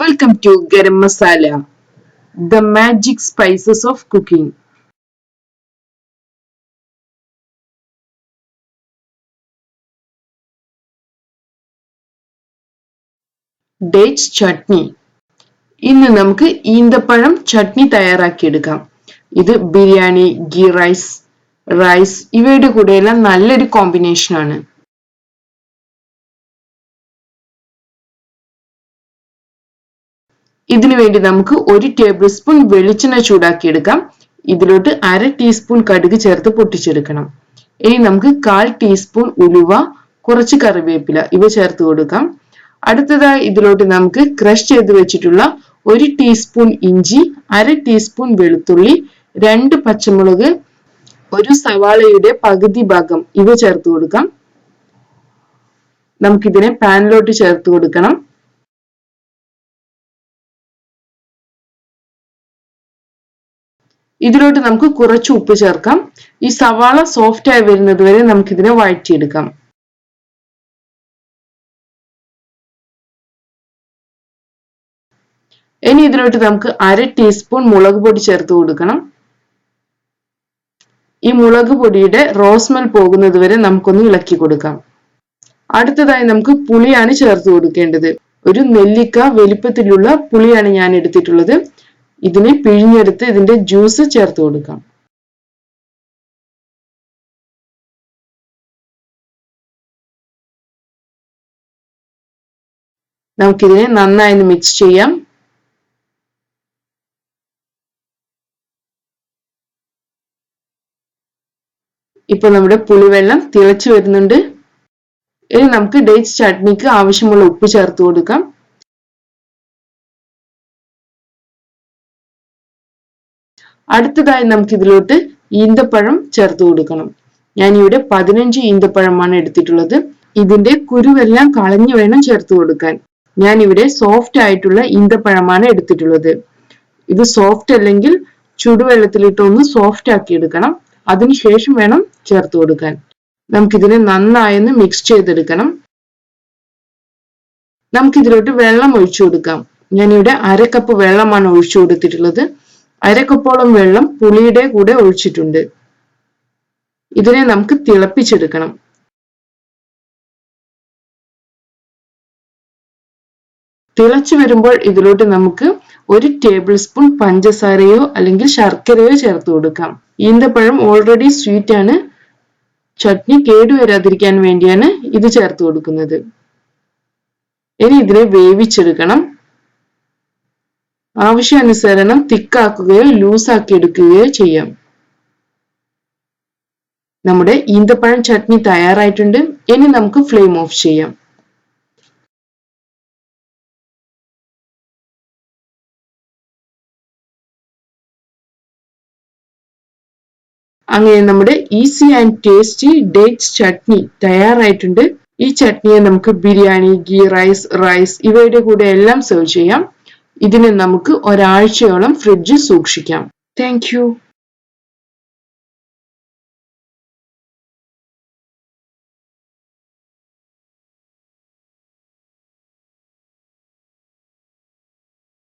Welcome to Garam Masala, the magic spices of cooking. Dates chutney. ഇന്ന് നമുക്ക് ഈന്തപ്പഴം ചട്നി തയ്യാറാക്കിയെടുക്കാം. ഇത് ബിരിയാണി, ഗീ റൈസ് ഇവയുടെ കൂടെയെല്ലാം നല്ലൊരു കോമ്പിനേഷൻ ആണ്. ഇതിനു വേണ്ടി നമുക്ക് 1 ടേബിൾ സ്പൂൺ വെളിച്ചെണ്ണ ചൂടാക്കിയെടുക്കാം. ഇതിലോട്ട് 1/2 ടീസ്പൂൺ കടുക് ചേർത്ത് പൊട്ടിച്ചെടുക്കണം. ഇനി നമുക്ക് 1/4 ടീസ്പൂൺ ഉലുവ, കുറച്ച് കറിവേപ്പില ഇവ ചേർത്ത് കൊടുക്കാം. അടുത്തതായി ഇതിലോട്ട് നമുക്ക് ക്രഷ് ചെയ്ത് വെച്ചിട്ടുള്ള 1 ടീസ്പൂൺ ഇഞ്ചി, 1/2 ടീസ്പൂൺ വെളുത്തുള്ളി, 2 പച്ചമുളക്, 1 സവാളയുടെ പകുതി ഭാഗം ഇവ ചേർത്ത് കൊടുക്കാം. നമുക്കിതിനെ പാനിലോട്ട് ചേർത്ത് കൊടുക്കണം. ഇതിലോട്ട് നമുക്ക് കുറച്ച് ഉപ്പ് ചേർക്കാം. ഈ സവാള സോഫ്റ്റ് ആയി വരുന്നത് വരെ നമുക്കിതിനെ വഴറ്റിയെടുക്കാം. ഇനി ഇതിലോട്ട് നമുക്ക് 1/2 ടീസ്പൂൺ മുളക് പൊടി ചേർത്ത് കൊടുക്കണം. ഈ മുളക് പൊടിയുടെ റോസ്മെൽ പോകുന്നത് വരെ നമുക്കൊന്ന് ഇളക്കി കൊടുക്കാം. അടുത്തതായി നമുക്ക് പുളിയാണ് ചേർത്ത് കൊടുക്കേണ്ടത്. ഒരു നെല്ലിക്ക വലിപ്പത്തിലുള്ള പുളിയാണ് ഞാൻ എടുത്തിട്ടുള്ളത്. ഇതിനെ പിഴിഞ്ഞെടുത്ത് ഇതിന്റെ ജ്യൂസ് ചേർത്ത് കൊടുക്കാം. നമുക്കിതിനെ നന്നായി മിക്സ് ചെയ്യാം. ഇപ്പൊ നമ്മുടെ പുളിവെള്ളം തിളച്ചു വരുന്നുണ്ട്. ഇനി നമുക്ക് ഡേറ്റ്സ് ചട്നിക്ക് ആവശ്യമുള്ള ഉപ്പ് ചേർത്ത് കൊടുക്കാം. അടുത്തതായി നമുക്ക് ഇതിലോട്ട് ഈന്തപ്പഴം ചേർത്ത് കൊടുക്കണം. ഞാൻ ഇവിടെ 15 ഈന്തപ്പഴമാണ് എടുത്തിട്ടുള്ളത്. ഇതിന്റെ കുരുവെല്ലാം കളഞ്ഞു വേണം ചേർത്ത് കൊടുക്കാൻ. ഞാൻ ഇവിടെ സോഫ്റ്റ് ആയിട്ടുള്ള ഈന്തപ്പഴമാണ് എടുത്തിട്ടുള്ളത്. ഇത് സോഫ്റ്റ് അല്ലെങ്കിൽ ചുടുവെള്ളത്തിലിട്ട് ഒന്ന് സോഫ്റ്റ് ആക്കി എടുക്കണം. അതിനുശേഷം വേണം ചേർത്ത് കൊടുക്കാൻ. നമുക്കിതിനെ നന്നായി ഒന്ന് മിക്സ് ചെയ്തെടുക്കണം. നമുക്കിതിലോട്ട് വെള്ളം ഒഴിച്ചു കൊടുക്കാം. ഞാൻ ഇവിടെ 1/2 കപ്പ് വെള്ളമാണ് ഒഴിച്ചു കൊടുത്തിട്ടുള്ളത്. 1/2 കപ്പോളം വെള്ളം പുളിയുടെ കൂടെ ഒഴിച്ചിട്ടുണ്ട്. ഇതിനെ നമുക്ക് തിളപ്പിച്ചെടുക്കണം. തിളച്ചു വരുമ്പോൾ ഇതിലോട്ട് നമുക്ക് 1 ടേബിൾ സ്പൂൺ പഞ്ചസാരയോ അല്ലെങ്കിൽ ശർക്കരയോ ചേർത്ത് കൊടുക്കാം. ഈന്തപ്പഴം ഓൾറെഡി സ്വീറ്റ് ആണ്. ചട്നി കേടുവരാതിരിക്കാൻ വേണ്ടിയാണ് ഇത് ചേർത്ത് കൊടുക്കുന്നത്. ഇനി ഇതിനെ വേവിച്ചെടുക്കണം. ആവശ്യാനുസരണം തിക്കാക്കുകയോ ലൂസാക്കി എടുക്കുകയോ ചെയ്യാം. നമ്മുടെ ഈന്തപ്പഴം ചട്നി തയ്യാറായിട്ടുണ്ട്. ഇനി നമുക്ക് ഫ്ലെയിം ഓഫ് ചെയ്യാം. അങ്ങനെ നമ്മുടെ easy and tasty dates chutney തയ്യാറായിട്ടുണ്ട്. ഈ ചട്നിയെ നമുക്ക് ബിരിയാണി, ഗീ റൈസ് ഇവയുടെ കൂടെ എല്ലാം സെർവ് ചെയ്യാം. ഇതിനെ നമുക്ക് ഒരാഴ്ചയോളം ഫ്രിഡ്ജിൽ സൂക്ഷിക്കാം. Thank you.